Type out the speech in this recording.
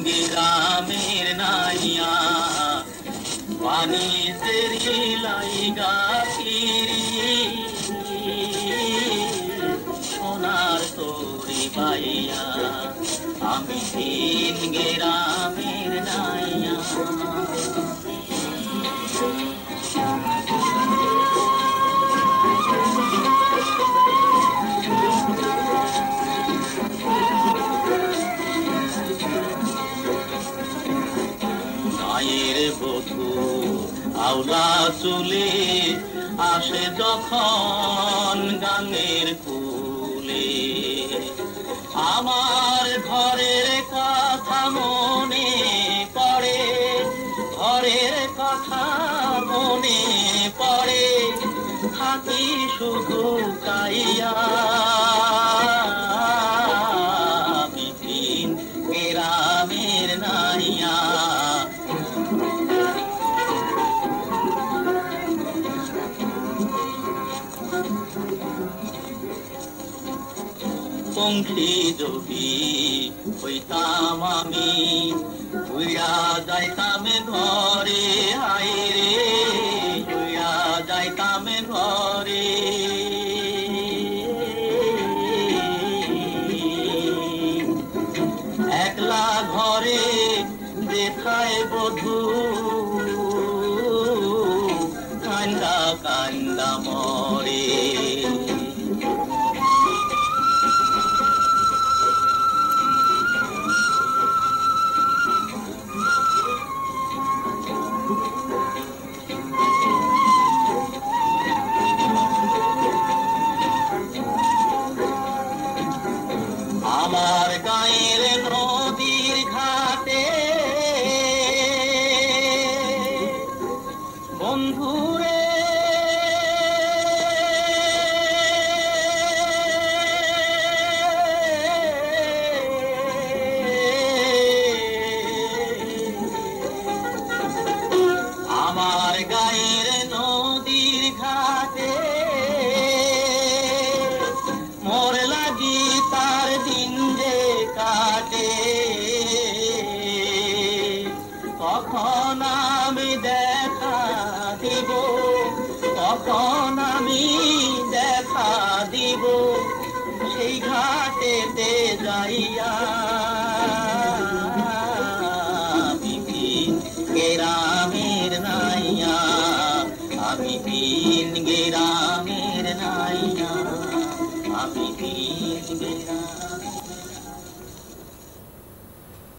গ্রামের নাইয়া পানি তেরি লাইগা ফিরি সোনার তোরি পাইয়া আমি দিন গ্রামের নাইয়া মায়ের বধূ আওলা চুলে আসে যখন গানের কুলে আমার ঘরের কথা মনে পড়ে ঘরের কথা মনে পড়ে থাকি শুধু চাইয়া আমি দিন গ্রামের নাইয়া পঙ্খী যদি হইতাম আমি উড়া যাইতাম ঘরে হায় রে উড়া যাইতাম ঘরে একলা ঘরে দেখায় বধূ কান্দা কান্দা মরে আমার গায়ের নদীর ঘাটে বন্ধুরে আমার গায়ের নদীর ঘাটে মোর লাগি তার দিন যে কাটে কখন আমি দেখা দিব কখন আমি দেখা দিব সেই ঘাটেতে যাইয়া গ্রামের নাইয়া আমি দিন গ্রামের নাইয়া আমি দিন গ্রাম